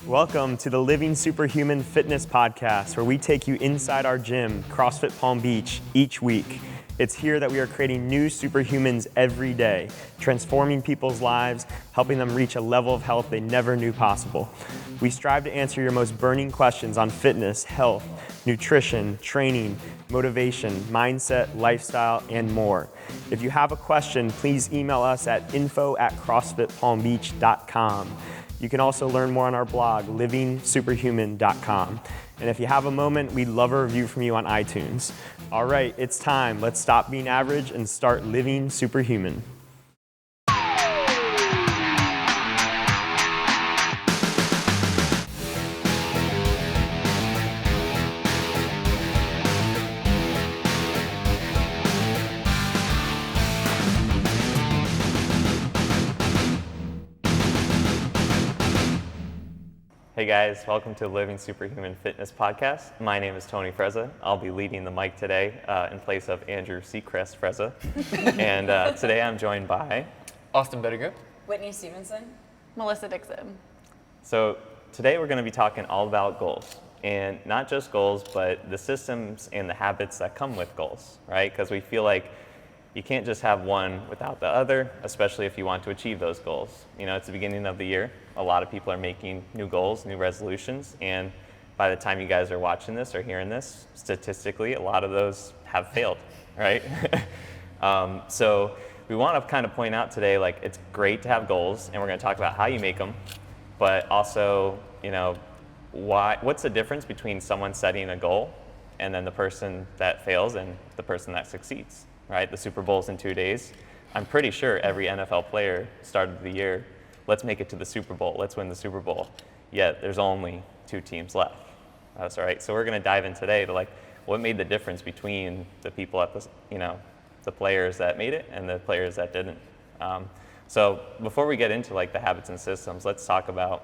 Welcome to the Living Superhuman Fitness Podcast, where we take you inside our gym, CrossFit Palm Beach, each week. It's here that we are creating new superhumans every day, transforming people's lives, helping them reach a level of health they never knew possible. We strive to answer your most burning questions on fitness, health, nutrition, training, motivation, mindset, lifestyle, and more. If you have a question, please email us at info@crossfitpalmbeach.com. You can also learn more on our blog, livingsuperhuman.com. And if you have a moment, we'd love a review from you on iTunes. All right, it's time. Let's stop being average and start living superhuman. Hey guys, welcome to the Living Superhuman Fitness Podcast. My name is Tony Frezza. I'll be leading the mic today in place of Andrew Seacrest Frezza. And today I'm joined by Austin Bettiger, Whitney Stevenson, Melissa Dixon. So today we're going to be talking all about goals, and not just goals, but the systems and the habits that come with goals, right? Because we feel like you can't just have one without the other, especially if you want to achieve those goals. You know, it's the beginning of the year. A lot of people are making new goals, new resolutions, and by the time you guys are watching this or hearing this, statistically, a lot of those have failed, right? So we want to kind of point out today, like, it's great to have goals, and we're going to talk about how you make them, but also, you know, what's the difference between someone setting a goal and then the person that fails and the person that succeeds, right? The Super Bowl's in 2 days. I'm pretty sure every NFL player started the year, let's make it to the Super Bowl, let's win the Super Bowl. Yet there's only 2 teams left. That's all right. So we're going to dive in today to like what made the difference between the people at the, you know, the players that made it and the players that didn't. So before we get into like the habits and systems, let's talk about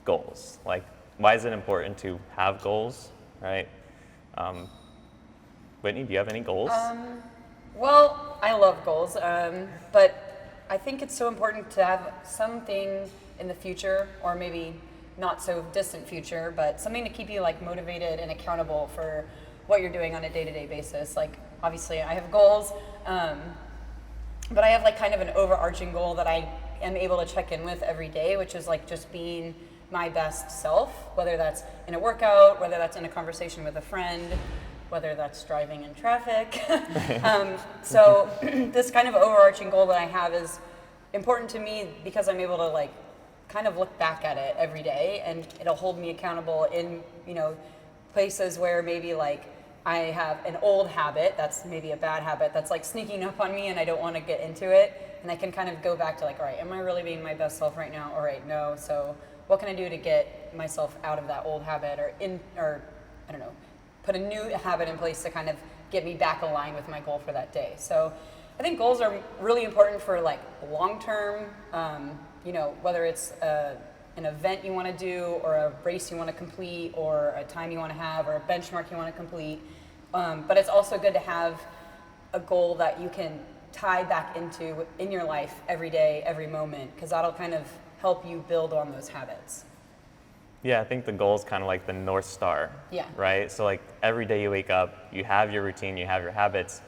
goals. Like, why is it important to have goals, right? Whitney, do you have any goals? Well, I love goals, but I think it's so important to have something in the future, or maybe not so distant future, but something to keep you like motivated and accountable for what you're doing on a day-to-day basis. Like, obviously I have goals, but I have like kind of an overarching goal that I am able to check in with every day, which is like just being my best self, whether that's in a workout, whether that's in a conversation with a friend, whether that's driving in traffic. So this kind of overarching goal that I have is important to me because I'm able to like kind of look back at it every day, and it'll hold me accountable in, you know, places where maybe like I have an old habit that's maybe a bad habit that's like sneaking up on me and I don't want to get into it, and I can kind of go back to like, all right, am I really being my best self right now? All right, no. So what can I do to get myself out of that old habit, or I don't know, put a new habit in place to kind of get me back aligned with my goal for that day. So I think goals are really important for like long-term, you know, whether it's an event you want to do, or a race you want to complete, or a time you want to have, or a benchmark you want to complete. But it's also good to have a goal that you can tie back into in your life every day, every moment, because that'll kind of help you build on those habits. Yeah, I think the goal is kind of like the North Star, Yeah. right? So like every day you wake up, you have your routine, you have your habits.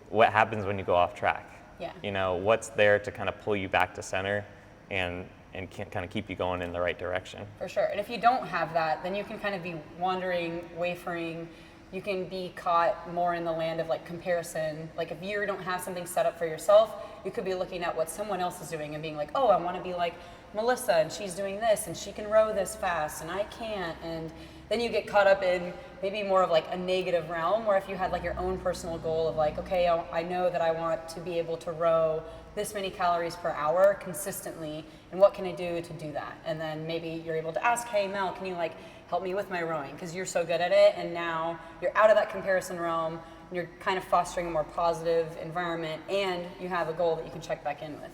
What happens when you go off track? Yeah. You know, what's there to kind of pull you back to center and can kind of keep you going in the right direction? For sure. And if you don't have that, then you can kind of be wandering, wavering. You can be caught more in the land of like comparison. Like if you don't have something set up for yourself, you could be looking at what someone else is doing and being like, oh, I want to be like Melissa, and she's doing this, and she can row this fast, and I can't. And then you get caught up in maybe more of like a negative realm, where if you had like your own personal goal of like, okay, I know that I want to be able to row this many calories per hour consistently, and what can I do to do that? And then maybe you're able to ask, hey Mel, can you like help me with my rowing, because you're so good at it, and now you're out of that comparison realm, and you're kind of fostering a more positive environment, and you have a goal that you can check back in with.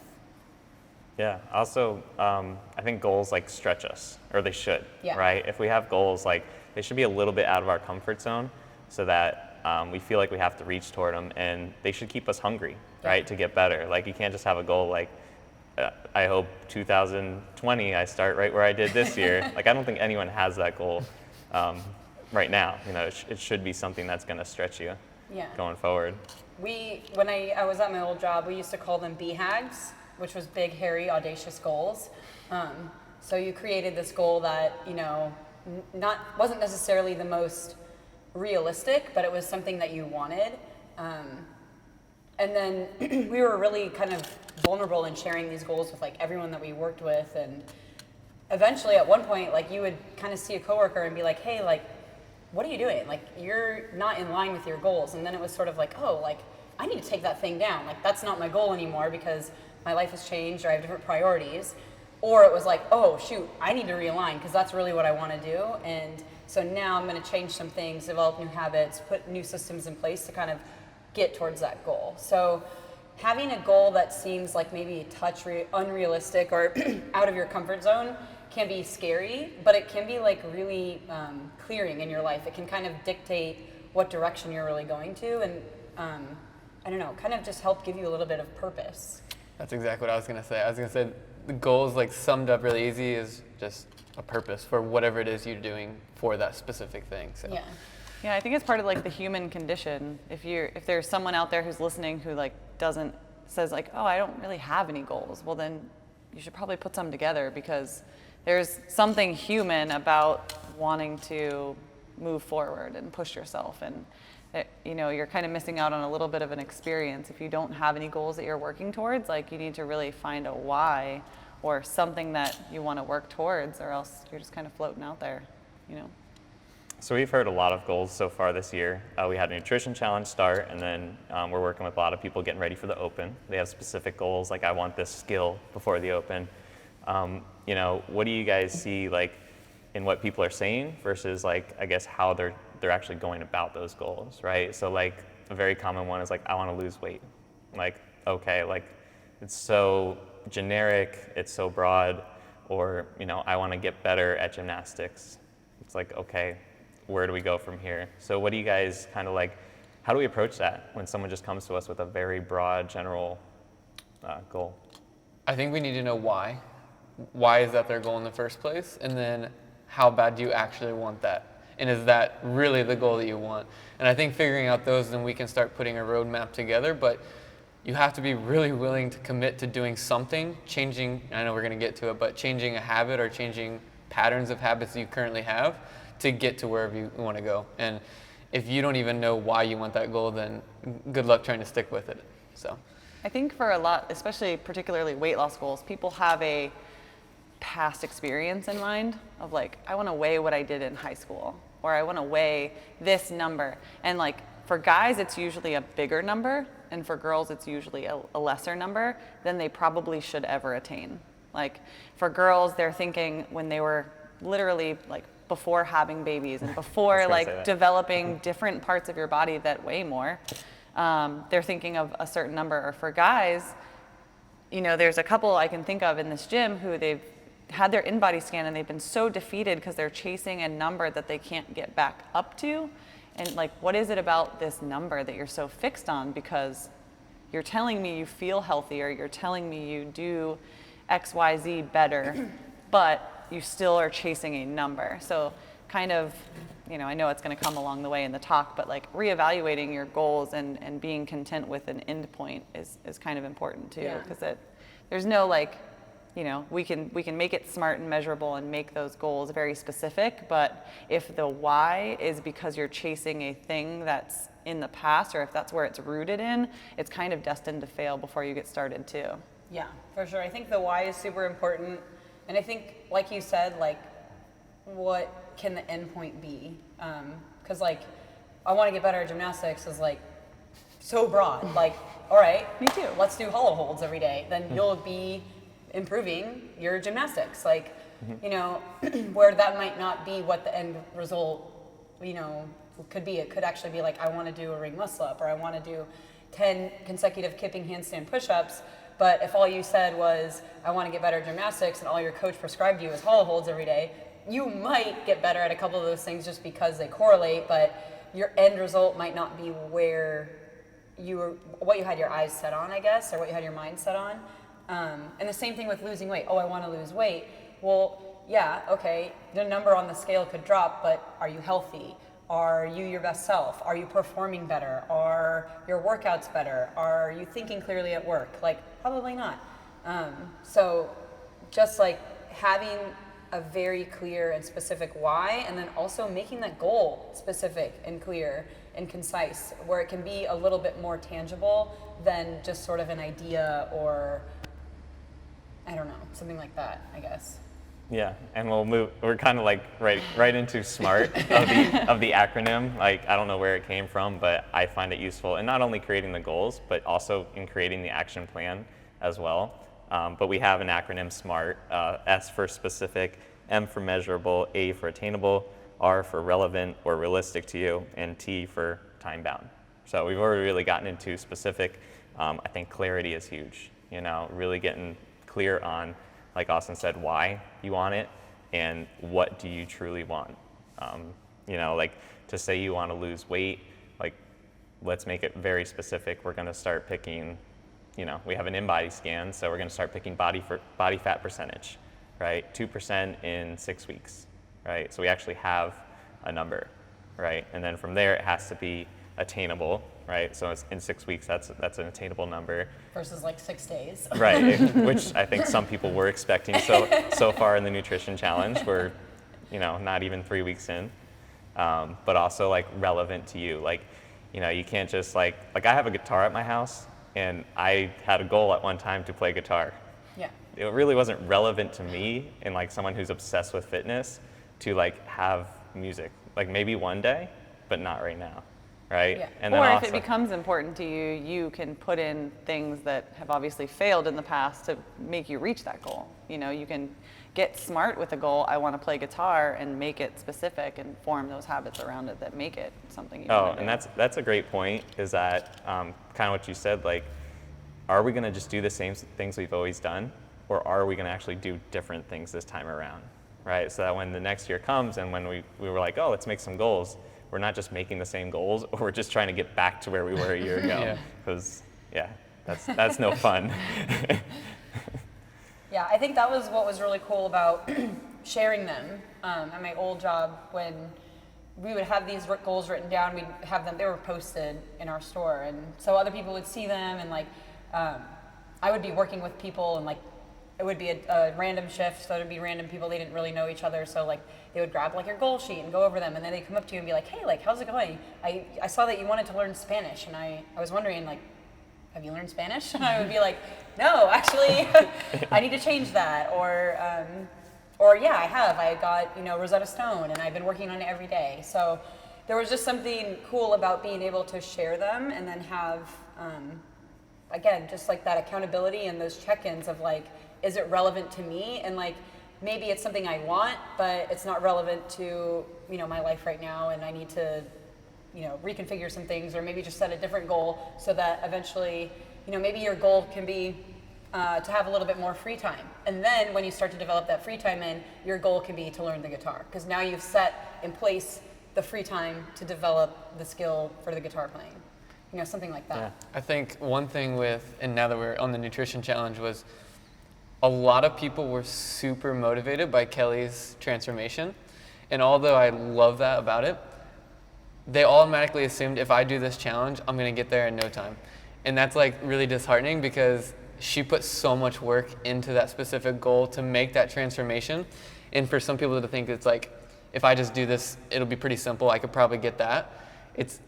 Yeah. Also, I think goals like stretch us, or they should, Yeah. right? If we have goals, like they should be a little bit out of our comfort zone, so that we feel like we have to reach toward them, and they should keep us hungry, right, to get better. Like you can't just have a goal like I hope 2020 I start right where I did this year. Like, I don't think anyone has that goal right now. You know, it should be something that's going to stretch you going forward. When I was at my old job, we used to call them BHAGs, which was big, hairy, audacious goals. So you created this goal that, you know, wasn't necessarily the most realistic, but it was something that you wanted. And then we were really kind of vulnerable in sharing these goals with like everyone that we worked with. And eventually at one point, like you would kind of see a coworker and be like, hey, like, what are you doing? Like, you're not in line with your goals. And then it was sort of like, oh, like, I need to take that thing down. Like, that's not my goal anymore because my life has changed or I have different priorities. Or it was like, oh, shoot, I need to realign because that's really what I want to do. And so now I'm going to change some things, develop new habits, put new systems in place to kind of get towards that goal. So having a goal that seems like maybe a touch unrealistic or out of your comfort zone can be scary, but it can be like really clearing in your life. It can kind of dictate what direction you're really going to, and I don't know, kind of just help give you a little bit of purpose. That's exactly what I was gonna say. I was gonna say the goals, like summed up really easy, is just a purpose for whatever it is you're doing for that specific thing. So. Yeah, I think it's part of like the human condition. If there's someone out there who's listening who like says like, oh, I don't really have any goals, well then you should probably put some together, because there's something human about wanting to move forward and push yourself, and you know, you're kind of missing out on a little bit of an experience if you don't have any goals that you're working towards. Like, you need to really find a why or something that you want to work towards, or else you're just kind of floating out there, you know. So we've heard a lot of goals so far this year. We had a nutrition challenge start, and then we're working with a lot of people getting ready for the Open. They have specific goals, like I want this skill before the Open. You know, what do you guys see like in what people are saying versus like, I guess, how they're actually going about those goals, right? So like a very common one is like, I want to lose weight. Like, okay, like it's so generic, it's so broad. Or, you know, I want to get better at gymnastics. It's like, okay, where do we go from here? So what do you guys kind of like, how do we approach that when someone just comes to us with a very broad general goal? I think we need to know why. Why is that their goal in the first place? And then how bad do you actually want that? And is that really the goal that you want? And I think figuring out those, then we can start putting a roadmap together. But you have to be really willing to commit to doing something, changing, I know we're going to get to it, but changing a habit or changing patterns of habits that you currently have to get to wherever you want to go. And if you don't even know why you want that goal, then good luck trying to stick with it. So I think for a lot, especially particularly weight loss goals, people have a past experience in mind of like, I want to weigh what I did in high school, or I want to weigh this number. And like for guys, it's usually a bigger number, and for girls, it's usually a lesser number than they probably should ever attain. Like for girls, they're thinking when they were literally like before having babies and before like developing different parts of your body that weigh more, they're thinking of a certain number. Or for guys, you know, there's a couple I can think of in this gym who they've had their in-body scan and they've been so defeated because they're chasing a number that they can't get back up to. And like, what is it about this number that you're so fixed on? Because you're telling me you feel healthier, you're telling me you do X, Y, Z better, but you still are chasing a number. So kind of, you know, I know it's going to come along the way in the talk, but like reevaluating your goals and being content with an end point is kind of important too. Because there's no like, you know, we can make it smart and measurable and make those goals very specific, but if the why is because you're chasing a thing that's in the past, or if that's where it's rooted in, it's kind of destined to fail before you get started too. Yeah, for sure. I think the why is super important. And I think, like you said, like, what can the end point be? Because like, I want to get better at gymnastics is like so broad. Like, all right, me too. Let's do hollow holds every day. Then you'll be improving your gymnastics. Like, you know, where that might not be what the end result, you know, could be. It could actually be like, I want to do a ring muscle up, or I want to do 10 consecutive kipping handstand push-ups. But if all you said was, I want to get better at gymnastics, and all your coach prescribed you is hollow holds every day, you might get better at a couple of those things just because they correlate, but your end result might not be where what you had your eyes set on, I guess, or what you had your mind set on. And the same thing with losing weight. Oh, I want to lose weight. Well, yeah, okay, the number on the scale could drop, but are you healthy? Are you your best self? Are you performing better? Are your workouts better? Are you thinking clearly at work? Like, probably not. So just like having a very clear and specific why, and then also making that goal specific and clear and concise, where it can be a little bit more tangible than just sort of an idea or, I don't know, something like that, I guess. Yeah, and we're kind of like right into S.M.A.R.T of the acronym. Like, I don't know where it came from, but I find it useful in not only creating the goals, but also in creating the action plan as well. But we have an acronym S.M.A.R.T, S for specific, M for measurable, A for attainable, R for relevant or realistic to you, and T for time-bound. So we've already really gotten into specific. I think clarity is huge, really getting clear on, like Austin said, why you want it and what do you truly want. Like to say you want to lose weight, like let's make it very specific. We're going to start picking, we have an in-body scan, so we're going to start picking body fat percentage, right? 2% in 6 weeks, right? So we actually have a number, right? And then from there, it has to be attainable, right? So it's in 6 weeks, that's an attainable number. Versus like 6 days. Right, which I think some people were expecting so far in the nutrition challenge. We're, not even 3 weeks in, but also like relevant to you. Like, you can't just like I have a guitar at my house, and I had a goal at one time to play guitar. Yeah. It really wasn't relevant to me and like someone who's obsessed with fitness to like have music, like maybe one day, but not right now. Right? Yeah. And Or then if it becomes important to you, you can put in things that have obviously failed in the past to make you reach that goal. You can get smart with a goal, I want to play guitar, and make it specific and form those habits around it that make it something you want to do. And that's a great point, is that kind of what you said, like, are we going to just do the same things we've always done, or are we going to actually do different things this time around, right? So that when the next year comes and when we were like, oh, let's make some goals, we're not just making the same goals, or we're just trying to get back to where we were a year ago. Because, that's no fun. Yeah, I think that was what was really cool about sharing them at my old job. When we would have these goals written down, we'd have them, they were posted in our store, and so other people would see them, and like I would be working with people, and like it would be a random shift, so it would be random people, they didn't really know each other, so like they would grab like your goal sheet and go over them, and then they'd come up to you and be like, hey, like, how's it going? I saw that you wanted to learn Spanish, and I was wondering, like, have you learned Spanish? And I would be like, no, actually, I need to change that. Or yeah, I have. I got, Rosetta Stone, and I've been working on it every day. So there was just something cool about being able to share them and then have, again, just like that accountability and those check-ins of like, is it relevant to me? And like, maybe it's something I want, but it's not relevant to, my life right now, and I need to, reconfigure some things, or maybe just set a different goal so that eventually, maybe your goal can be to have a little bit more free time. And then when you start to develop that free time your goal can be to learn the guitar, because now you've set in place the free time to develop the skill for the guitar playing, something like that. Yeah. I think one thing and now that we're on the nutrition challenge, was a lot of people were super motivated by Kelly's transformation. And although I love that about it, they automatically assumed if I do this challenge, I'm going to get there in no time. And that's like really disheartening, because she put so much work into that specific goal to make that transformation. And for some people to think it's like, if I just do this, it'll be pretty simple, I could probably get that. It's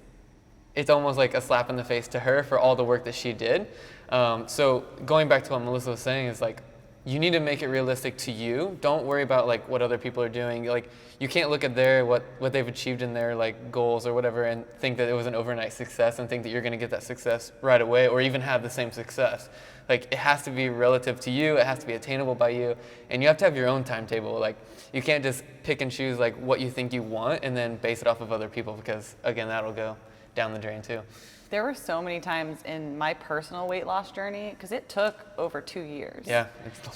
almost like a slap in the face to her for all the work that she did. So going back to what Melissa was saying, is like, you need to make it realistic to you. Don't worry about like what other people are doing. Like, you can't look at what they've achieved in their like goals or whatever and think that it was an overnight success and think that you're going to get that success right away, or even have the same success. Like, it has to be relative to you. It has to be attainable by you, and you have to have your own timetable. Like, you can't just pick and choose like what you think you want and then base it off of other people, because again, that'll go down the drain too. There were so many times in my personal weight loss journey, because it took over 2 years. Yeah,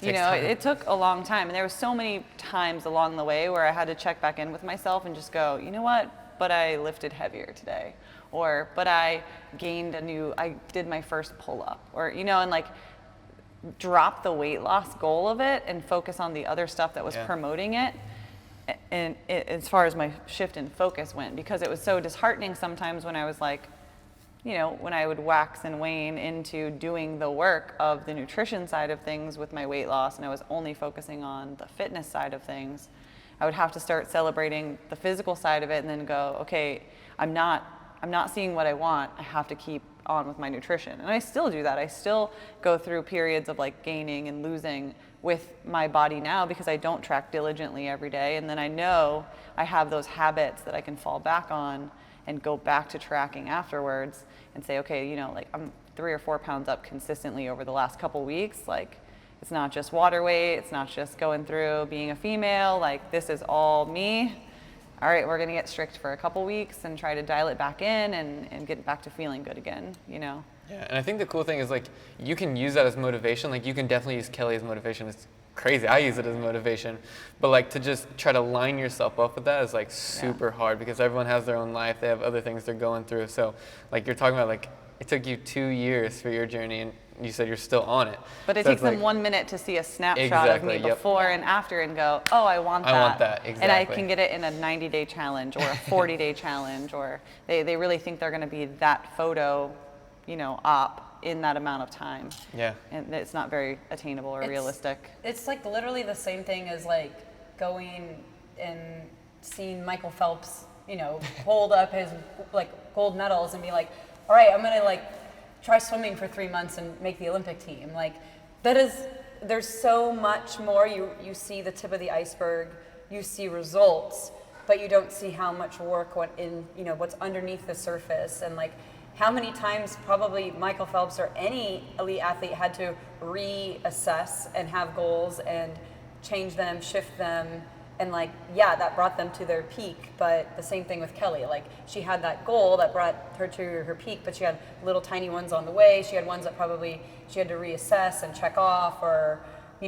it took a long time, and there were so many times along the way where I had to check back in with myself and just go, you know what? But I lifted heavier today, but I did my first pull-up, and like, drop the weight loss goal of it and focus on the other stuff that was promoting it. And as far as my shift in focus went, because it was so disheartening sometimes when I was like, when I would wax and wane into doing the work of the nutrition side of things with my weight loss, and I was only focusing on the fitness side of things, I would have to start celebrating the physical side of it and then go, okay, I'm not seeing what I want. I have to keep on with my nutrition. And I still do that. I still go through periods of like gaining and losing with my body now because I don't track diligently every day. And then I know I have those habits that I can fall back on and go back to tracking afterwards and say, okay, like I'm 3 or 4 pounds up consistently over the last couple weeks. Like, it's not just water weight. It's not just going through being a female. Like, this is all me. All right, we're going to get strict for a couple weeks and try to dial it back in and get back to feeling good again, Yeah, and I think the cool thing is, like, you can use that as motivation. Like, you can definitely use Kelly as motivation. It's crazy. I use it as motivation. But, like, to just try to line yourself up with that is, like, super hard because everyone has their own life. They have other things they're going through. So, like, you're talking about, like, it took you 2 years for your journey, and you said you're still on it. But it so takes them like, 1 minute to see a snapshot of me before and after and go, oh, I want that. I want that, exactly. And I can get it in a 90-day challenge or a 40-day challenge, or they really think they're going to be that photo, op in that amount of time. Yeah. And it's not very attainable or realistic. It's like literally the same thing as like going and seeing Michael Phelps, hold up his like gold medals and be like, all right, I'm going to like try swimming for 3 months and make the Olympic team. Like, there's so much more. You see the tip of the iceberg, you see results, but you don't see how much work went in, what's underneath the surface, and like how many times probably Michael Phelps or any elite athlete had to reassess and have goals and change them, shift them, and like, that brought them to their peak. But the same thing with Kelly. Like, she had that goal that brought her to her peak, but she had little tiny ones on the way. She had ones that probably she had to reassess and check off, or, I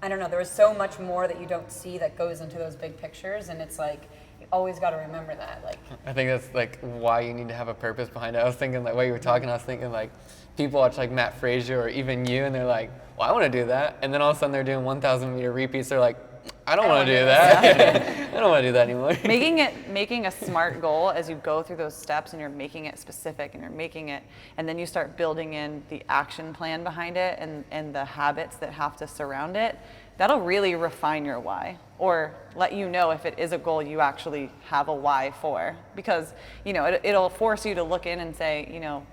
don't know. There was so much more that you don't see that goes into those big pictures, and it's like, you always got to remember that. Like, I think that's like why you need to have a purpose behind it. I was thinking, like, while you were talking, I was thinking like people watch like Matt Frazier or even you, and they're like, well, I want to do that, and then all of a sudden they're doing 1,000 meter repeats. They're like, I don't want to do that. I don't want to do that anymore. Making a SMART goal as you go through those steps, and you're making it specific, and you're making it, and then you start building in the action plan behind it and the habits that have to surround it. That'll really refine your why, or let you know if it is a goal you actually have a why for, because it'll force you to look in and say,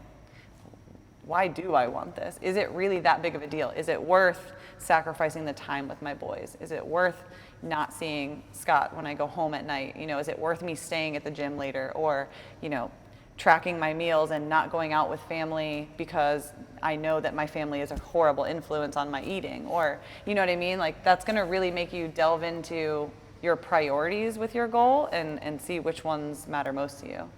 why do I want this? Is it really that big of a deal? Is it worth sacrificing the time with my boys? Is it worth not seeing Scott when I go home at night? Is it worth me staying at the gym later, or, tracking my meals and not going out with family because I know that my family is a horrible influence on my eating? Or, you know what I mean? Like, that's going to really make you delve into your priorities with your goal and see which ones matter most to you.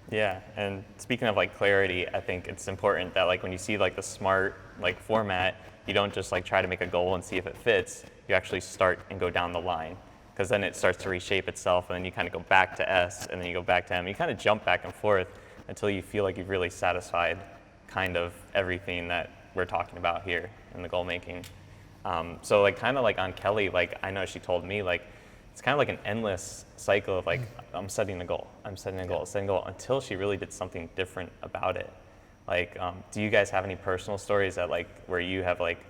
Yeah, and speaking of like clarity, I think it's important that like when you see like the SMART like format, you don't just like try to make a goal and see if it fits. You actually start and go down the line, because then it starts to reshape itself, and then you kind of go back to S, and then you go back to M. You kind of jump back and forth until you feel like you've really satisfied kind of everything that we're talking about here in the goal making. So like kind of like on Kelly, like I know she told me like it's kind of like an endless cycle of like I'm setting a goal, setting a goal until she really did something different about it. Like, do you guys have any personal stories that like where you have like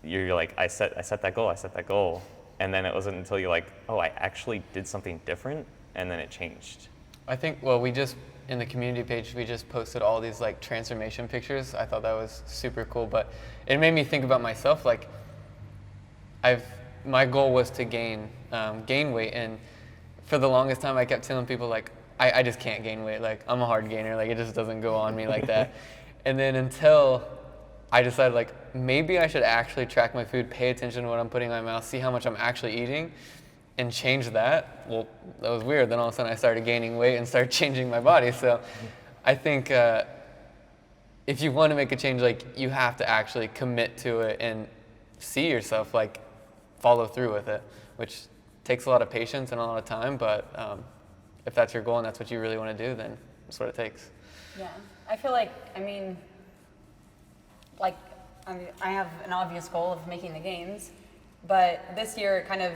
you're like I set that goal, and then it wasn't until you're like, oh, I actually did something different, and then it changed? I think, well, we just, in the community page, we just posted all these like transformation pictures. I thought that was super cool, but it made me think about myself. Like, my goal was to gain weight, and for the longest time I kept telling people like, I just can't gain weight. Like, I'm a hard gainer. Like, it just doesn't go on me like that. And then until I decided like, maybe I should actually track my food, pay attention to what I'm putting in my mouth, see how much I'm actually eating, and change that. Well, that was weird. Then all of a sudden I started gaining weight and started changing my body. So I think if you want to make a change, like, you have to actually commit to it and see yourself like follow through with it, which takes a lot of patience and a lot of time. But if that's your goal and that's what you really want to do, then that's what it takes. yeah, I feel like, I mean, like I mean, I have an obvious goal of making the games, but this year it kind of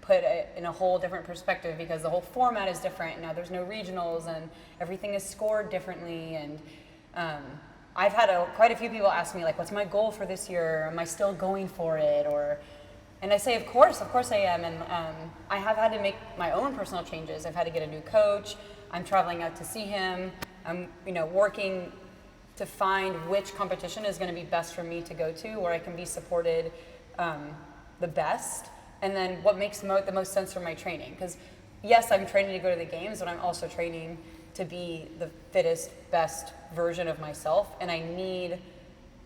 put it in a whole different perspective because the whole format is different. Now there's no regionals and everything is scored differently. And I've had quite a few people ask me, like, what's my goal for this year? Am I still going for it? And I say, of course I am. And I have had to make my own personal changes. I've had to get a new coach. I'm traveling out to see him. I'm, working to find which competition is going to be best for me to go to, where I can be supported the best, and then what makes the most sense for my training. Because yes, I'm training to go to the games, but I'm also training to be the fittest, best version of myself, and I need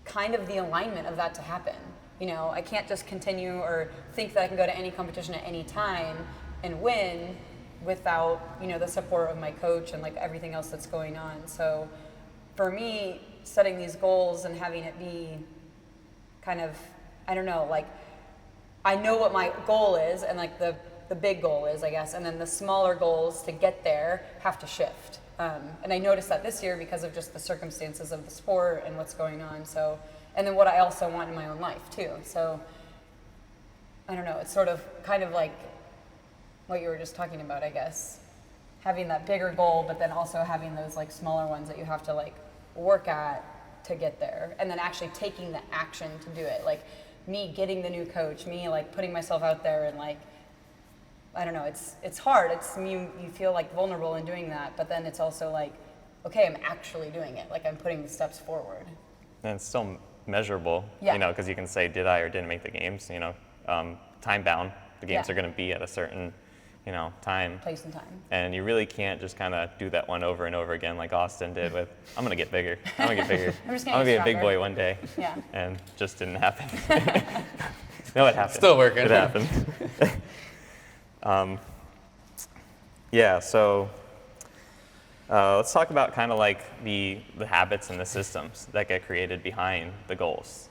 kind of the alignment of that to happen. I can't just continue or think that I can go to any competition at any time and win without, the support of my coach and like everything else that's going on. So for me, setting these goals and having it be kind of, I don't know, like I know what my goal is and like the big goal is, I guess, and then the smaller goals to get there have to shift. And I noticed that this year because of just the circumstances of the sport and what's going on. So, and then what I also want in my own life too. So I don't know, it's sort of kind of like what you were just talking about, I guess. Having that bigger goal, but then also having those like smaller ones that you have to like work at to get there. And then actually taking the action to do it. Like me getting the new coach, me like putting myself out there and like, I don't know, it's hard. You feel like vulnerable in doing that, but then it's also like, okay, I'm actually doing it. Like I'm putting the steps forward. And it's still measurable, Yeah. Because you can say, did I or didn't make the games, time bound. The games Yeah. are going to be at a certain, time. Place and time. And you really can't just kind of do that one over and over again like Austin did with, I'm going to get bigger. I'm going to get bigger. I'm just I'm gonna going to be get a big stronger. boy one day. Yeah. And just didn't happen. No, it happened. Still working. It happened. Yeah, so let's talk about kind of like the habits and the systems that get created behind the goals.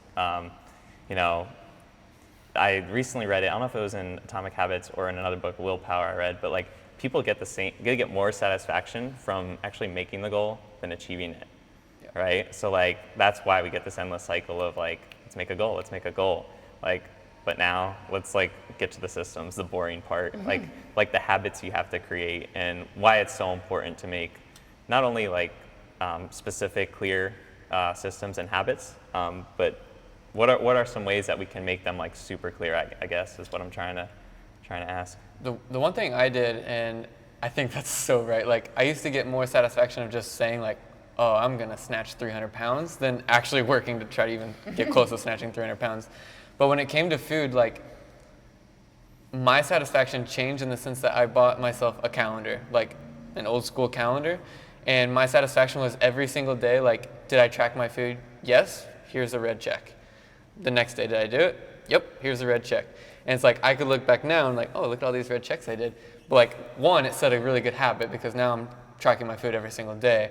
I recently read it. I don't know if it was in Atomic Habits or in another book, Willpower, I read, but like people get more satisfaction from actually making the goal than achieving it, right? So like that's why we get this endless cycle of like, let's make a goal, like, but now let's like get to the systems, the boring part, like the habits you have to create, and why it's so important to make not only like specific, clear systems and habits, but what are some ways that we can make them like super clear? I guess is what I'm trying to ask. The one thing I did, and I think that's so right, like I used to get more satisfaction of just saying like, oh, I'm gonna snatch 300 pounds than actually working to try to even get close to snatching 300 pounds. But when it came to food, like my satisfaction changed in the sense that I bought myself a calendar, like an old school calendar. And my satisfaction was every single day, like, did I track my food? Yes, here's a red check. The next day, did I do it? Yep, here's a red check. And it's like, I could look back now and like, oh, look at all these red checks I did. But like, one, it set a really good habit because now I'm tracking my food every single day.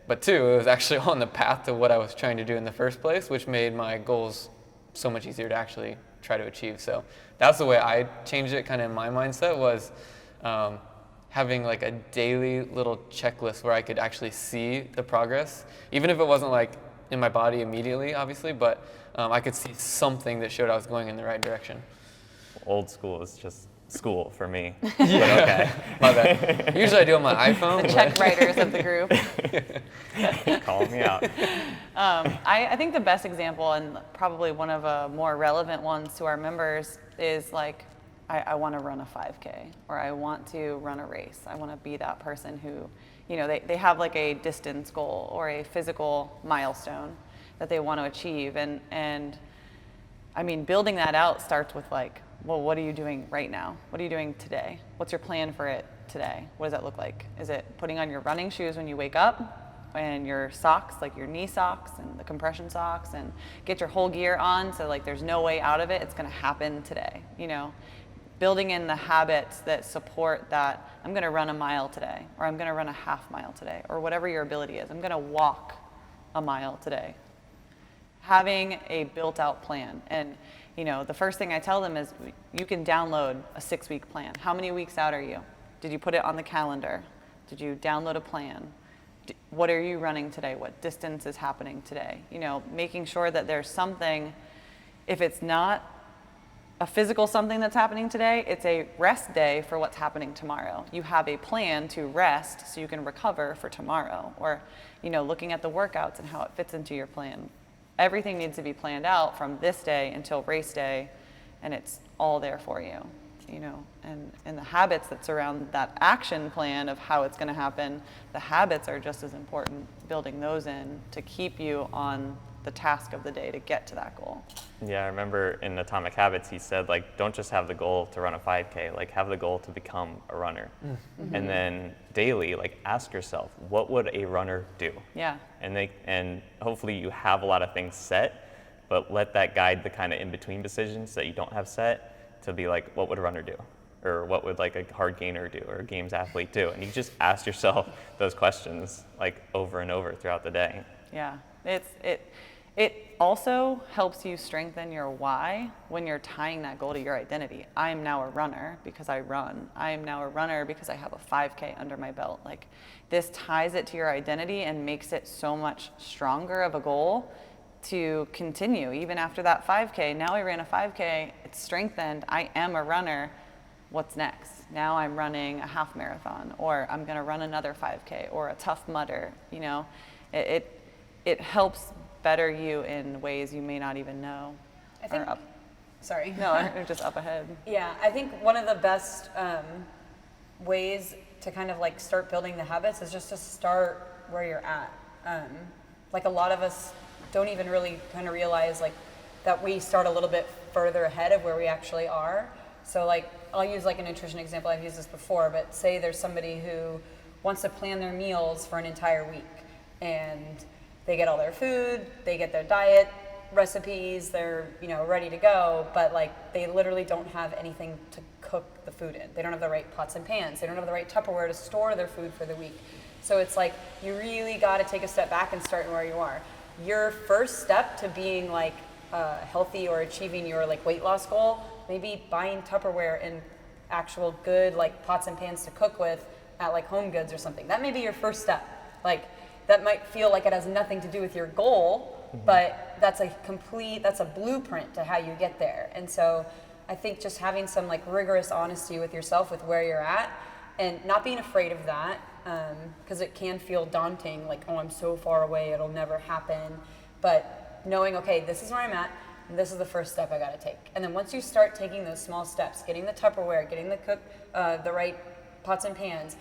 But two, it was actually on the path to what I was trying to do in the first place, which made my goals so much easier to actually try to achieve. So that's the way I changed it kind of in my mindset was having like a daily little checklist where I could actually see the progress, even if it wasn't like in my body immediately, obviously, but I could see something that showed I was going in the right direction. Old school is just school for me. Yeah. But okay. My bad. Usually I do on my iPhone. The check writers of the group. Calling me out. I think the best example, and probably one of the more relevant ones to our members, is like, I want to run a 5K, or I want to run a race. I want to be that person who, they have like a distance goal or a physical milestone that they want to achieve. And I mean, building that out starts with like, well, what are you doing right now? What are you doing today? What's your plan for it today? What does that look like? Is it putting on your running shoes when you wake up and your socks, like your knee socks and the compression socks, and get your whole gear on so like there's no way out of it? It's going to happen today, Building in the habits that support that I'm going to run a mile today, or I'm going to run a half mile today, or whatever your ability is. I'm going to walk a mile today. Having a built out plan. And the first thing I tell them is you can download a 6-week plan. How many weeks out are you? Did you put it on the calendar? Did you download a plan? What are you running today? What distance is happening today? You know, making sure that there's something, if it's not a physical something that's happening today, it's a rest day for what's happening tomorrow. You have a plan to rest so you can recover for tomorrow, or, you know, looking at the workouts and how it fits into your plan. Everything needs to be planned out from this day until race day, and it's all there for you, you know, and the habits that surround that action plan of how it's going to happen, the habits are just as important, building those in to keep you on the task of the day to get to that goal. Yeah, I remember in Atomic Habits, he said, like, don't just have the goal to run a 5K, like, have the goal to become a runner. Mm-hmm. And then daily, like, ask yourself, what would a runner do? Yeah. And hopefully you have a lot of things set, but let that guide the kind of in-between decisions that you don't have set to be like, what would a runner do? Or what would, like, a hard gainer do, or a games athlete do? And you just ask yourself those questions, like, over and over throughout the day. Yeah, it also helps you strengthen your why when you're tying that goal to your identity. I am now a runner because I run. I am now a runner because I have a 5K under my belt. Like, this ties it to your identity and makes it so much stronger of a goal to continue. Even after that 5K, now I ran a 5K, it's strengthened. I am a runner. What's next? Now I'm running a half marathon, or I'm gonna run another 5K, or a Tough Mudder. You know, it helps better you in ways you may not even know. I think, sorry. No, or just up ahead. Yeah, I think one of the best ways to kind of like start building the habits is just to start where you're at. Like, a lot of us don't even really kind of realize like that we start a little bit further ahead of where we actually are. So, like, I'll use like a nutrition example. I've used this before, but say there's somebody who wants to plan their meals for an entire week, and they get all their food, they get their diet recipes, they're, you know, ready to go, but like they literally don't have anything to cook the food in. They don't have the right pots and pans. They don't have the right Tupperware to store their food for the week. So it's like, you really got to take a step back and start where you are. Your first step to being like healthy or achieving your like weight loss goal, maybe buying Tupperware and actual good like pots and pans to cook with at like Home Goods or something. That may be your first step. Like, that might feel like it has nothing to do with your goal, but that's a blueprint to how you get there. And so I think just having some like rigorous honesty with yourself with where you're at, and not being afraid of that, because it can feel daunting, like, oh, I'm so far away, it'll never happen. But knowing, okay, this is where I'm at, and this is the first step I gotta take. And then once you start taking those small steps, getting the Tupperware, getting the right pots and pans,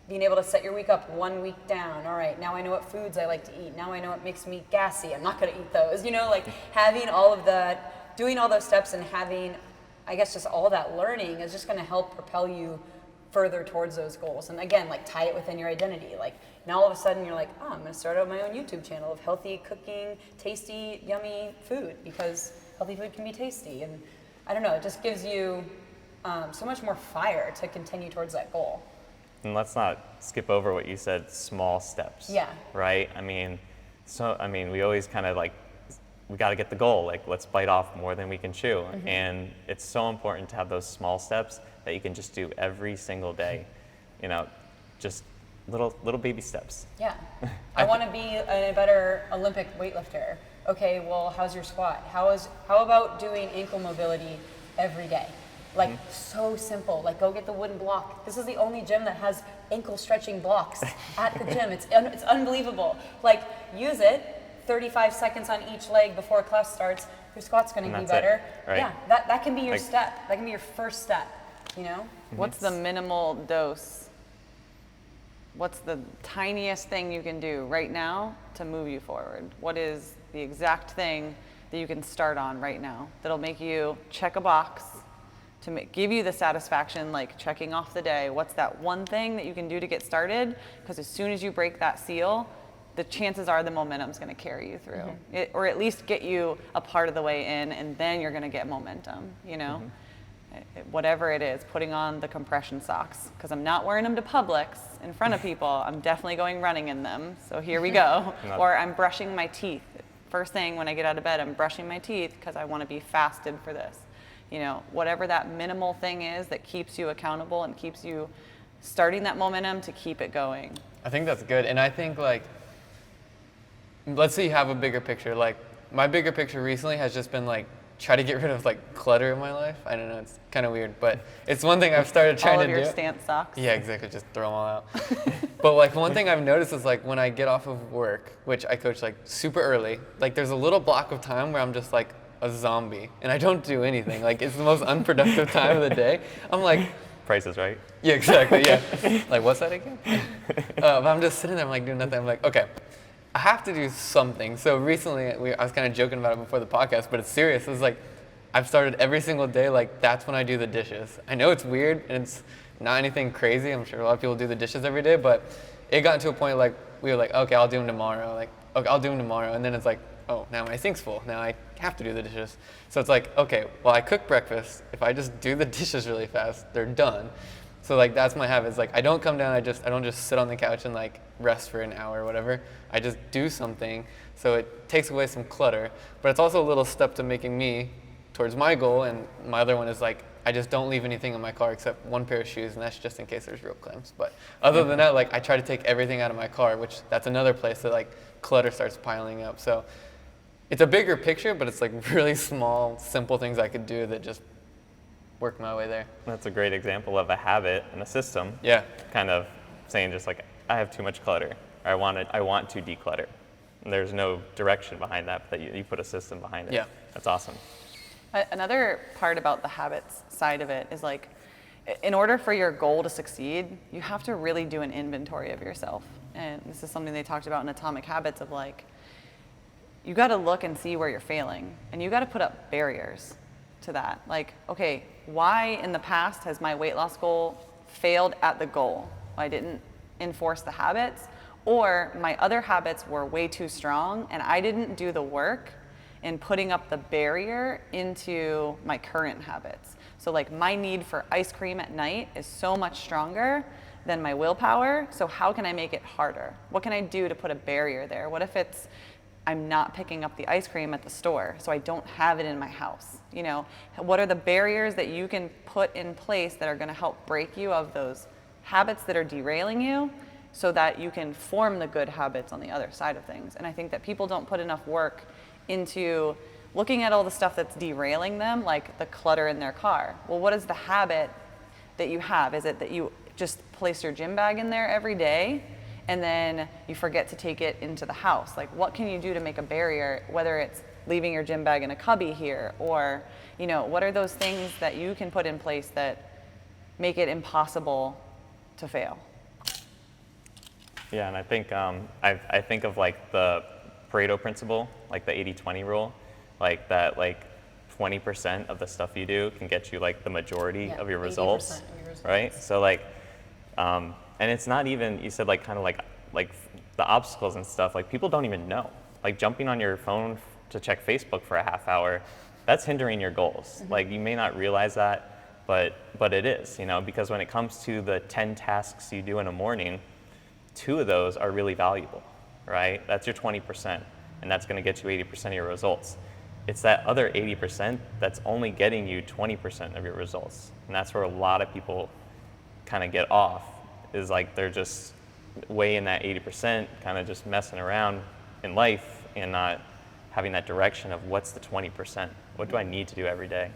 being able to set your week up 1 week down. All right, now I know what foods I like to eat. Now I know what makes me gassy. I'm not going to eat those. You know, like having all of that, doing all those steps and having, I guess, just all that learning is just going to help propel you further towards those goals. And again, like, tie it within your identity. Like, now all of a sudden you're like, oh, I'm going to start out my own YouTube channel of healthy cooking, tasty, yummy food, because healthy food can be tasty. And I don't know, it just gives you so much more fire to continue towards that goal. And let's not skip over what you said, small steps. Yeah. Right? I mean, we always kind of like, we got to get the goal. Like, let's bite off more than we can chew. Mm-hmm. And it's so important to have those small steps that you can just do every single day. You know, just little baby steps. Yeah. I want to be a better Olympic weightlifter. Okay, well, how's your squat? How about doing ankle mobility every day? Like, so simple. Like, go get the wooden block. This is the only gym that has ankle stretching blocks at the gym. It's unbelievable. Like, use it. 35 seconds on each leg before class starts. Your squat's going to be better. Right? Yeah, that can be your step. That can be your first step. You know. What's the minimal dose? What's the tiniest thing you can do right now to move you forward? What is the exact thing that you can start on right now that'll make you check a box? To give you the satisfaction, like checking off the day. What's that one thing that you can do to get started? Because as soon as you break that seal, the chances are the momentum's going to carry you through, or at least get you a part of the way in, and then you're going to get momentum. You know, whatever it is, putting on the compression socks, because I'm not wearing them to Publix in front of people. I'm definitely going running in them. So here we go. Or I'm brushing my teeth. First thing when I get out of bed, I'm brushing my teeth because I want to be fasted for this. You know, whatever that minimal thing is that keeps you accountable and keeps you starting that momentum to keep it going. I think that's good. And I think like, let's say you have a bigger picture. Like my bigger picture recently has just been like, try to get rid of like clutter in my life. I don't know, it's kind of weird, but it's one thing I've started trying All to of do. your stance socks. Yeah, exactly, just throw them all out. But like one thing I've noticed is like when I get off of work, which I coach like super early, like there's a little block of time where I'm just like a zombie and I don't do anything. Like it's the most unproductive time of the day. I'm like, Price is Right. yeah, exactly, yeah. Like what's that again? But I'm just sitting there, I'm like doing nothing. I'm like, okay, I have to do something. So recently, I was kind of joking about it before the podcast, but it's serious. It's like, I've started every single day, like that's when I do the dishes. I know it's weird and it's not anything crazy. I'm sure a lot of people do the dishes every day, but it got to a point like, we were like, okay, I'll do them tomorrow. Like, okay, I'll do them tomorrow. And then it's like, oh, now my sink's full. Now I have to do the dishes. So it's like, okay, well, I cook breakfast. If I just do the dishes really fast, they're done. So like that's my habit. It's like I don't come down. I don't just sit on the couch and like rest for an hour or whatever. I just do something. So it takes away some clutter. But it's also a little step to making me towards my goal. And my other one is like I just don't leave anything in my car except one pair of shoes, and that's just in case there's rope clamps. But other than that, like I try to take everything out of my car, which that's another place that like clutter starts piling up. So it's a bigger picture, but it's like really small, simple things I could do that just work my way there. That's a great example of a habit and a system. Yeah. Kind of saying just like, I have too much clutter. Or I want to declutter. And there's no direction behind that, but you put a system behind it. Yeah. That's awesome. Another part about the habits side of it is like, in order for your goal to succeed, you have to really do an inventory of yourself. And this is something they talked about in Atomic Habits of like, you got to look and see where you're failing, and you got to put up barriers to that. Like, okay, why in the past has my weight loss goal failed at the goal? I didn't enforce the habits, or my other habits were way too strong and I didn't do the work in putting up the barrier into my current habits. So like my need for ice cream at night is so much stronger than my willpower. So how can I make it harder? What can I do to put a barrier there? What if it's I'm not picking up the ice cream at the store, so I don't have it in my house? You know, what are the barriers that you can put in place that are going to help break you of those habits that are derailing you, so that you can form the good habits on the other side of things? And I think that people don't put enough work into looking at all the stuff that's derailing them, like the clutter in their car. Well, what is the habit that you have? Is it that you just place your gym bag in there every day and then you forget to take it into the house? Like, what can you do to make a barrier, whether it's leaving your gym bag in a cubby here, or, you know, what are those things that you can put in place that make it impossible to fail? Yeah, and I think I think of like the Pareto principle, like the 80-20 rule, like that, like 20% of the stuff you do can get you like the majority of your results, right? So like, and it's not even, you said like kind of like the obstacles and stuff, like people don't even know. Like jumping on your phone to check Facebook for a half hour, that's hindering your goals. Mm-hmm. Like you may not realize that, but it is, you know, because when it comes to the 10 tasks you do in a morning, 2 of those are really valuable, right? That's your 20%, and that's gonna get you 80% of your results. It's that other 80% that's only getting you 20% of your results. And that's where a lot of people kind of get off, is like they're just way in that 80%, kind of just messing around in life and not having that direction of what's the 20%? What do I need to do every day?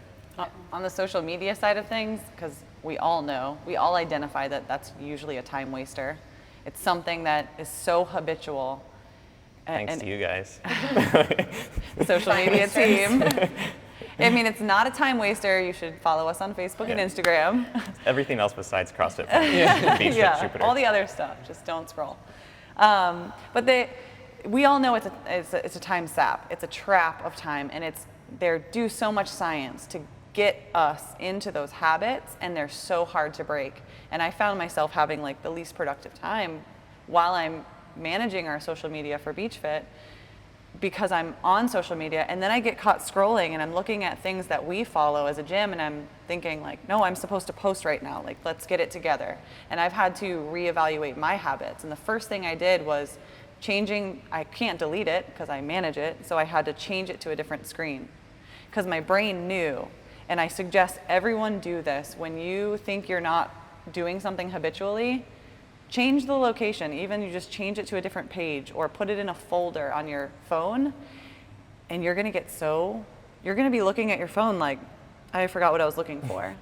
On the social media side of things, because we all know, we all identify that that's usually a time waster. It's something that is so habitual. Thanks to you guys. Social media team. I mean, it's not a time waster. You should follow us on Facebook and Instagram. Everything else besides CrossFit. Yeah, all the other stuff. Just don't scroll. But we all know it's a time sap. It's a trap of time, and they do so much science to get us into those habits, and they're so hard to break. And I found myself having like the least productive time while I'm managing our social media for BeachFit, because I'm on social media and then I get caught scrolling and I'm looking at things that we follow as a gym, and I'm thinking like, no, I'm supposed to post right now, like let's get it together. And I've had to reevaluate my habits, and the first thing I did was I can't delete it because I manage it, so I had to change it to a different screen because my brain knew. And I suggest everyone do this. When you think you're not doing something habitually, change the location. Even you just change it to a different page or put it in a folder on your phone, and you're going to be looking at your phone like, I forgot what I was looking for.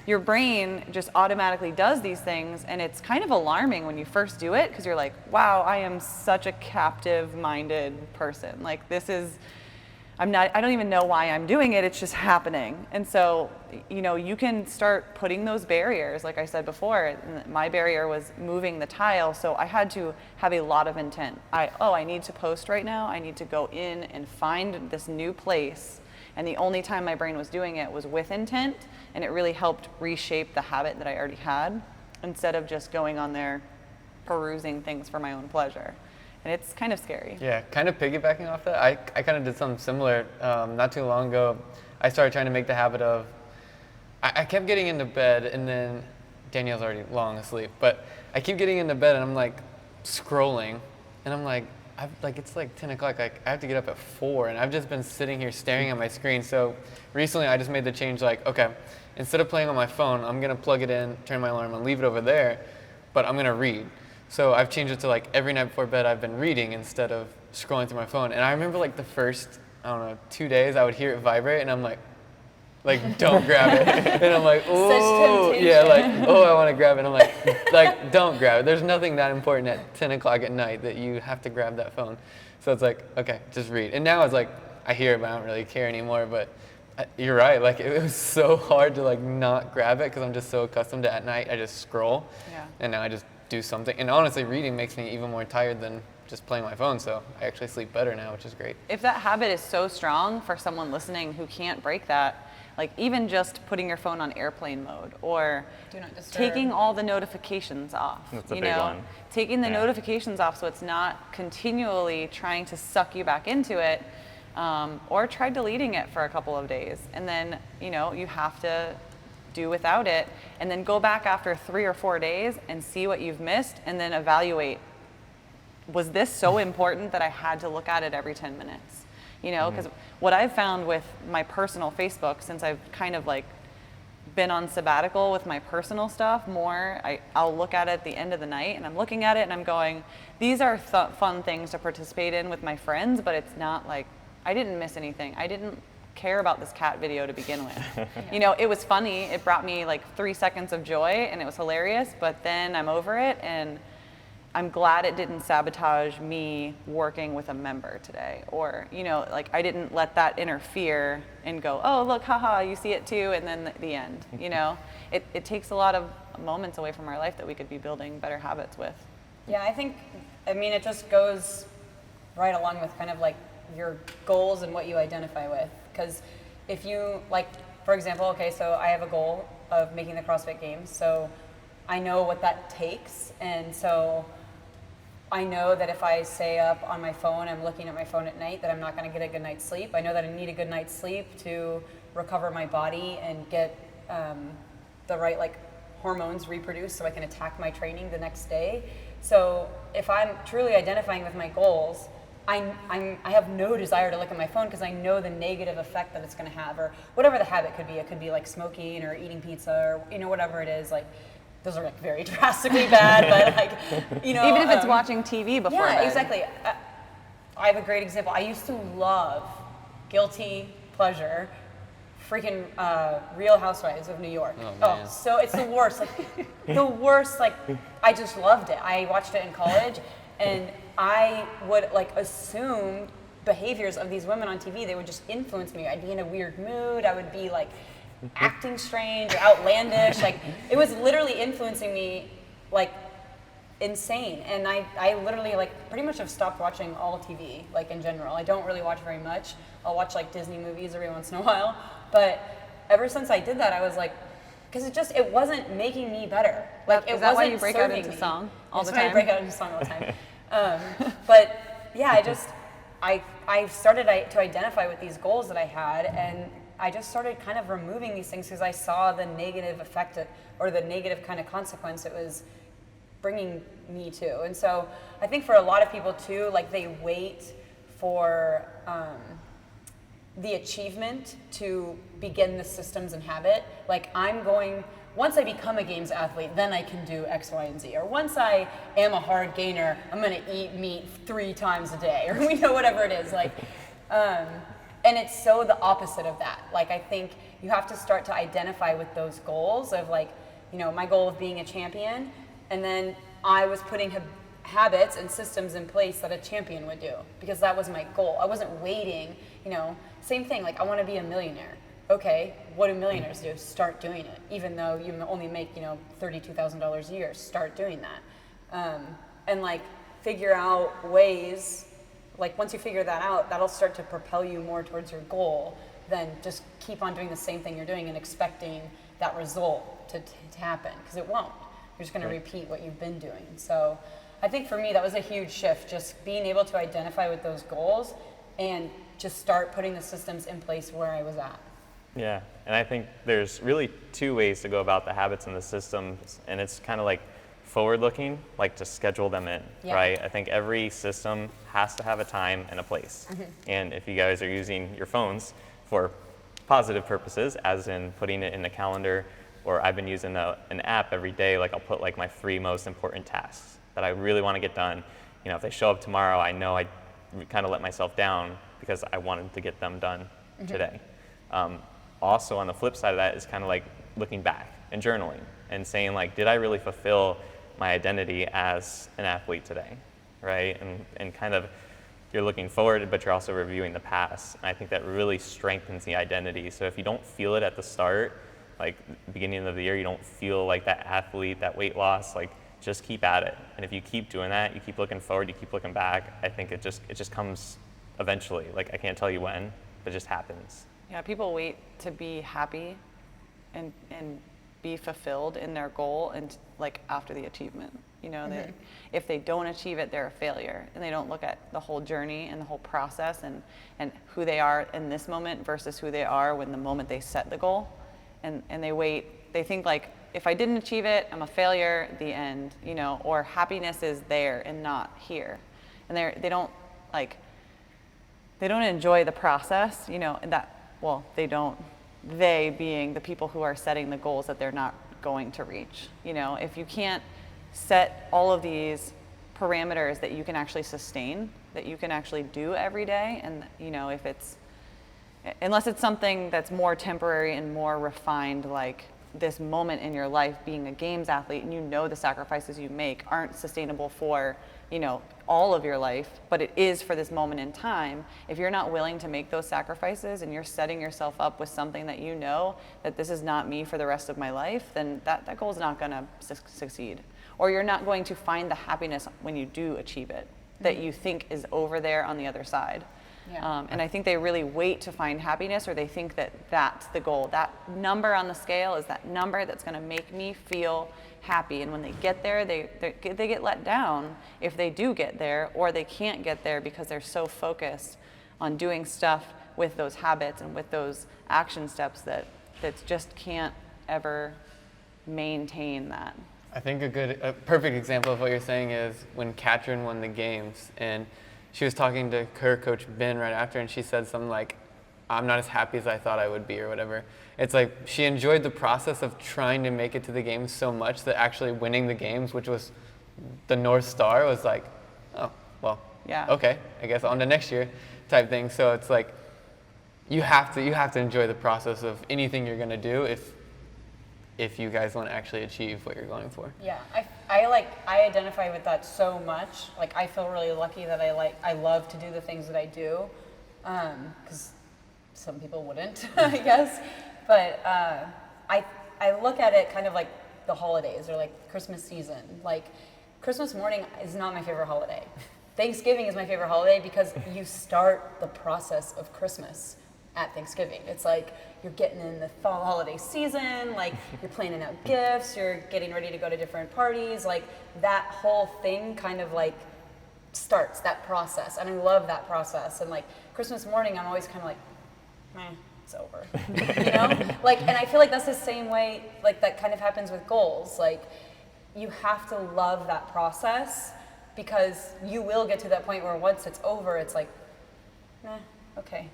Your brain just automatically does these things, and it's kind of alarming when you first do it, because you're like, wow, I am such a captive-minded person. Like, I don't even know why I'm doing it, it's just happening. And so, you can start putting those barriers, like I said before. My barrier was moving the tile, so I had to have a lot of intent. I need to post right now, I need to go in and find this new place. And the only time my brain was doing it was with intent, and it really helped reshape the habit that I already had, instead of just going on there perusing things for my own pleasure. And it's kind of scary. Yeah, kind of piggybacking off that, I kind of did something similar. Not too long ago, I started trying to make the habit of, I kept getting into bed, and then Danielle's already long asleep, but I keep getting into bed and I'm like scrolling, and I'm like, it's like 10 o'clock, like I have to get up at 4, and I've just been sitting here staring at my screen. So recently I just made the change, like, okay, instead of playing on my phone, I'm gonna plug it in, turn my alarm on, leave it over there, but I'm gonna read. So I've changed it to like every night before bed I've been reading instead of scrolling through my phone. And I remember like the first, 2 days I would hear it vibrate, and I'm like, don't grab it. And I'm like, oh, yeah, I want to grab it. And I'm like, don't grab it. There's nothing that important at 10 o'clock at night that you have to grab that phone. So it's like, okay, just read. And now it's like, I hear it, but I don't really care anymore. But you're right. Like, it was so hard to like not grab it, because I'm just so accustomed to at night I just scroll. Yeah. And now I just do something. And honestly, reading makes me even more tired than just playing my phone, so I actually sleep better now, which is great. If that habit is so strong for someone listening who can't break that, like even just putting your phone on airplane mode, or taking all the notifications off. That's a big one. Taking the notifications off so it's not continually trying to suck you back into it, or try deleting it for a couple of days. And then, you have to do without it, and then go back after 3 or 4 days and see what you've missed, and then evaluate, was this so important that I had to look at it every 10 minutes? Because what I've found with my personal Facebook, since I've kind of like been on sabbatical with my personal stuff more, I'll look at it at the end of the night, and I'm looking at it and I'm going, these are fun things to participate in with my friends, but it's not like, I didn't miss anything. I didn't care about this cat video to begin with. It was funny. It brought me like 3 seconds of joy, and it was hilarious, but then I'm over it, and I'm glad it didn't sabotage me working with a member today, or, like I didn't let that interfere and go, oh, look, haha, you see it too, and then the end, It takes a lot of moments away from our life that we could be building better habits with. Yeah, I mean, it just goes right along with kind of like your goals and what you identify with. Because if you, like, for example, okay, so I have a goal of making the CrossFit Games, so I know what that takes, and so I know that if I stay up on my phone, I'm looking at my phone at night, that I'm not going to get a good night's sleep. I know that I need a good night's sleep to recover my body and get the right like hormones reproduced so I can attack my training the next day. So if I'm truly identifying with my goals, I have no desire to look at my phone, because I know the negative effect that it's going to have, or whatever the habit could be. It could be like smoking or eating pizza, or whatever it is. Like, those are like very drastically bad, but like, even if it's watching TV before bed. Yeah, exactly. I have a great example. I used to love, guilty pleasure, freaking Real Housewives of New York. Oh, so it's the worst. Like the worst. Like, I just loved it. I watched it in college, and I would like assume behaviors of these women on TV. They would just influence me. I'd be in a weird mood. I would be like acting strange or outlandish. Like, it was literally influencing me like insane. And I literally like pretty much have stopped watching all TV, like in general. I don't really watch very much. I'll watch like Disney movies every once in a while. But ever since I did that, I was like, because it wasn't making me better. Like, is that why you break out into song all the time? That's why I break out into song all the time. But yeah, I started to identify with these goals that I had, and I just started kind of removing these things because I saw the negative effect or the negative kind of consequence it was bringing me to. And so I think for a lot of people too, like they wait for the achievement to begin the systems and habit. Like, I'm going, once I become a games athlete, then I can do X, Y, and Z. Or once I am a hard gainer, I'm going to eat meat 3 times a day, or whatever it is. Like, and it's so the opposite of that. Like, I think you have to start to identify with those goals of like, you know, my goal of being a champion, and then I was putting habits and systems in place that a champion would do, because that was my goal. I wasn't waiting, you know, same thing, like I want to be a millionaire. Okay, what do millionaires do? Start doing it. Even though you only make, you know, $32,000 a year, start doing that. And like figure out ways, like once you figure that out, that'll start to propel you more towards your goal than just keep on doing the same thing you're doing and expecting that result to happen, because it won't. You're just going to repeat what you've been doing. So I think for me, that was a huge shift, just being able to identify with those goals and just start putting the systems in place where I was at. Yeah, and I think there's really 2 ways to go about the habits and the systems, and it's kind of like forward-looking, like to schedule them in, right? I think every system has to have a time and a place. And if you guys are using your phones for positive purposes, as in putting it in a calendar, or I've been using an app every day, like I'll put like my 3 most important tasks that I really want to get done. You know, if they show up tomorrow, I know I kind of let myself down because I wanted to get them done today. Also, on the flip side of that is kind of like looking back and journaling and saying like, did I really fulfill my identity as an athlete today, right? And kind of, you're looking forward, but you're also reviewing the past. And I think that really strengthens the identity. So if you don't feel it at the start, like beginning of the year, you don't feel like that athlete, that weight loss, like just keep at it. And if you keep doing that, you keep looking forward, you keep looking back, I think it just comes eventually. Like I can't tell you when, but it just happens. Yeah, people wait to be happy and be fulfilled in their goal and like after the achievement. You know, if they don't achieve it, they're a failure, and they don't look at the whole journey and the whole process and who they are in this moment versus who they are when the moment they set the goal. And they wait, they think like, if I didn't achieve it, I'm a failure, the end, you know, or happiness is there and not here. And they don't enjoy the process, you know, and that, well, they being the people who are setting the goals that they're not going to reach. You know, if you can't set all of these parameters that you can actually sustain, that you can actually do every day, and, you know, unless it's something that's more temporary and more refined, like this moment in your life being a games athlete, and you know the sacrifices you make aren't sustainable for, you know, all of your life, but it is for this moment in time. If you're not willing to make those sacrifices and you're setting yourself up with something that you know that this is not me for the rest of my life, then that goal is not going to succeed. Or you're not going to find the happiness when you do achieve it that you think is over there on the other side. Yeah. And I think they really wait to find happiness, or they think that that's the goal. That number on the scale is that number that's going to make me feel happy. And when they get there, they get let down if they do get there, or they can't get there because they're so focused on doing stuff with those habits and with those action steps that just can't ever maintain that. I think a perfect example of what you're saying is when Katrin won the games, and she was talking to her coach Ben right after, and she said something like, I'm not as happy as I thought I would be, or whatever. It's like she enjoyed the process of trying to make it to the games so much that actually winning the games, which was the North Star, was like, oh, well, yeah, okay, I guess on to next year type thing. So it's like you have to enjoy the process of anything you're gonna do if you guys want to actually achieve what you're going for. Yeah, I identify with that so much. Like, I feel really lucky that I love to do the things that I do, because some people wouldn't, I guess. But I look at it kind of like the holidays, or like Christmas season. Like, Christmas morning is not my favorite holiday. Thanksgiving is my favorite holiday because you start the process of Christmas at Thanksgiving. It's like you're getting in the fall holiday season, like you're planning out gifts, you're getting ready to go to different parties, like that whole thing kind of like starts that process, and I love that process. And like Christmas morning, I'm always kind of like, it's over, you know? Like, and I feel like that's the same way, like that kind of happens with goals. Like, you have to love that process, because you will get to that point where once it's over, it's like, okay.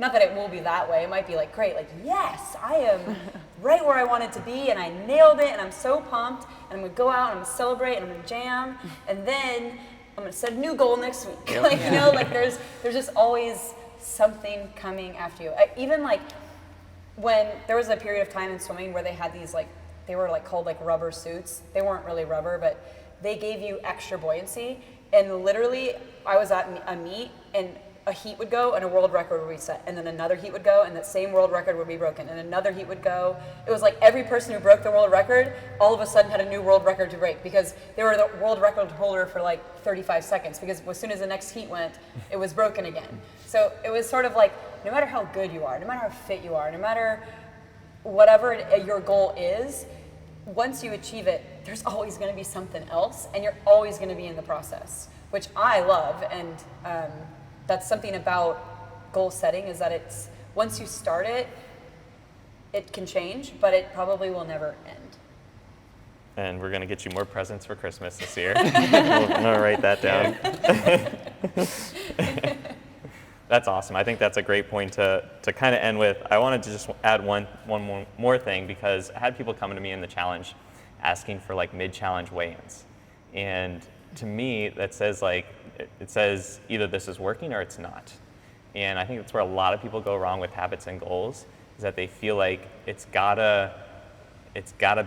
Not that it will be that way. It might be like, great, like, yes, I am right where I wanted to be, and I nailed it, and I'm so pumped, and I'm gonna go out, and I'm gonna celebrate, and I'm gonna jam, and then I'm gonna set a new goal next week. Yep. Like, you know, like there's just always something coming after you. Even like when there was a period of time in swimming where they had these like, they were like called like rubber suits. They weren't really rubber, but they gave you extra buoyancy. And literally, I was at a meet, and a heat would go and a world record would be set, and then another heat would go and that same world record would be broken, and another heat would go. It was like every person who broke the world record all of a sudden had a new world record to break, because they were the world record holder for like 35 seconds, because as soon as the next heat went, it was broken again. So it was sort of like, no matter how good you are, no matter how fit you are, no matter whatever your goal is, once you achieve it, there's always going to be something else, and you're always going to be in the process, which I love. And that's something about goal setting, is that it's, once you start it, it can change, but it probably will never end. And we're going to get you more presents for Christmas this year. I'm going to write that down. That's awesome. I think that's a great point to kind of end with. I wanted to just add one more thing, because I had people coming to me in the challenge asking for like mid-challenge weigh-ins. And to me, that says like, it says either this is working or it's not. And I think that's where a lot of people go wrong with habits and goals, is that they feel like it's gotta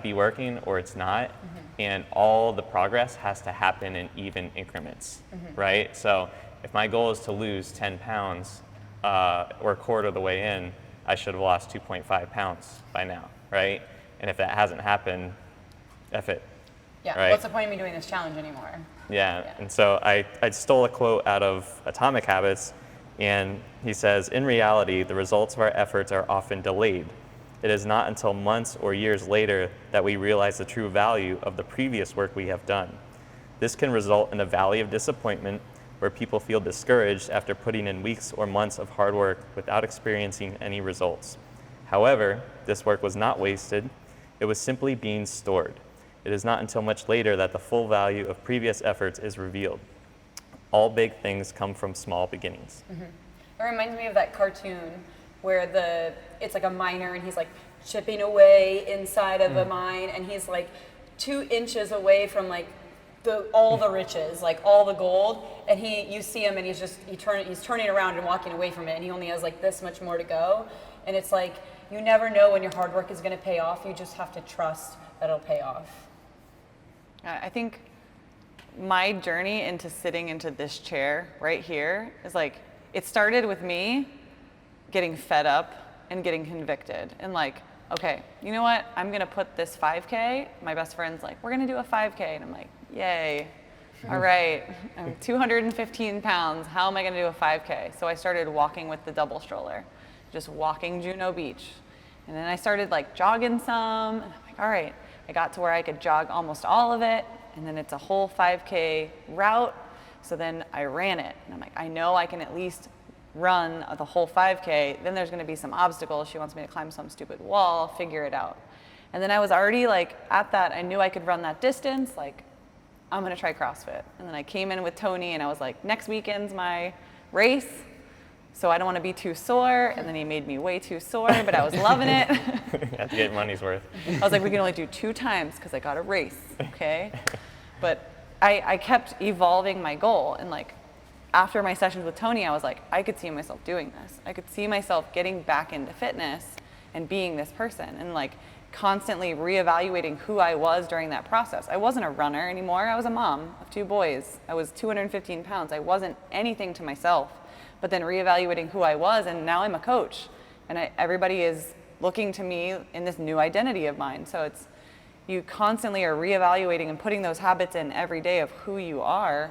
be working or it's not. Mm-hmm. And all the progress has to happen in even increments, mm-hmm. right? So if my goal is to lose 10 pounds or a quarter of the way in, I should have lost 2.5 pounds by now, right? And if that hasn't happened, F it. Yeah, right? What's the point of me doing this challenge anymore? Yeah, and so I stole a quote out of Atomic Habits, and he says, in reality, the results of our efforts are often delayed. It is not until months or years later that we realize the true value of the previous work we have done. This can result in a valley of disappointment, where people feel discouraged after putting in weeks or months of hard work without experiencing any results. However, this work was not wasted. It was simply being stored. It is not until much later that the full value of previous efforts is revealed. All big things come from small beginnings. Mm-hmm. It reminds me of that cartoon where it's like a miner, and he's like chipping away inside of a mine, and he's like 2 inches away from like all the riches, like all the gold, and you see him, and he's turning around and walking away from it, and he only has like this much more to go. And it's like, you never know when your hard work is going to pay off. You just have to trust that it'll pay off. I think my journey into sitting into this chair right here is like, it started with me getting fed up and getting convicted, and like, okay, you know what? I'm going to put this 5K. My best friend's like, we're going to do a 5K. And I'm like, yay. All right. I'm 215 pounds. How am I going to do a 5K? So I started walking with the double stroller, just walking Juno Beach. And then I started like jogging some. And I'm like, all right. I got to where I could jog almost all of it. And then it's a whole 5K route. So then I ran it. And I'm like, I know I can at least run the whole 5K. Then there's going to be some obstacles. She wants me to climb some stupid wall, figure it out. And then I was already like at that. I knew I could run that distance. Like, I'm going to try CrossFit. And then I came in with Tony, and I was like, next weekend's my race, so I don't want to be too sore. And then he made me way too sore, but I was loving it. You have to get money's worth. I was like, we can only do 2 times because I got a race, okay? But I kept evolving my goal. And like, after my sessions with Tony, I was like, I could see myself doing this. I could see myself getting back into fitness and being this person, and like constantly reevaluating who I was during that process. I wasn't a runner anymore. I was a mom of 2 boys. I was 215 pounds. I wasn't anything to myself, but then reevaluating who I was, and now I'm a coach, and everybody is looking to me in this new identity of mine. So it's, you constantly are reevaluating and putting those habits in every day of who you are.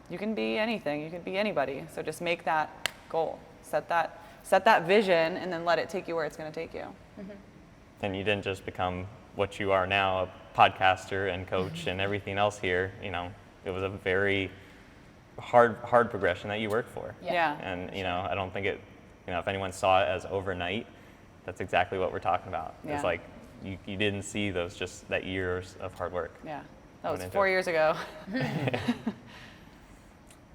You can be anything. You can be anybody. So just make that goal. Set that vision, and then let it take you where it's going to take you. Mm-hmm. And you didn't just become what you are now, a podcaster and coach and everything else here. You know, it was a very hard progression that you worked for. Yeah. And I don't think if anyone saw it as overnight, that's exactly what we're talking about. Yeah. It's like you didn't see that years of hard work. Yeah, that was 4 years ago.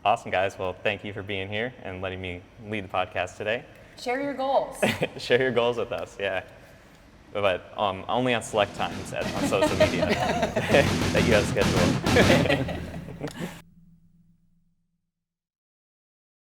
Awesome, guys. Well, thank you for being here and letting me lead the podcast today. Share your goals. Share your goals with us. Yeah. but only on select times on social media that you have scheduled.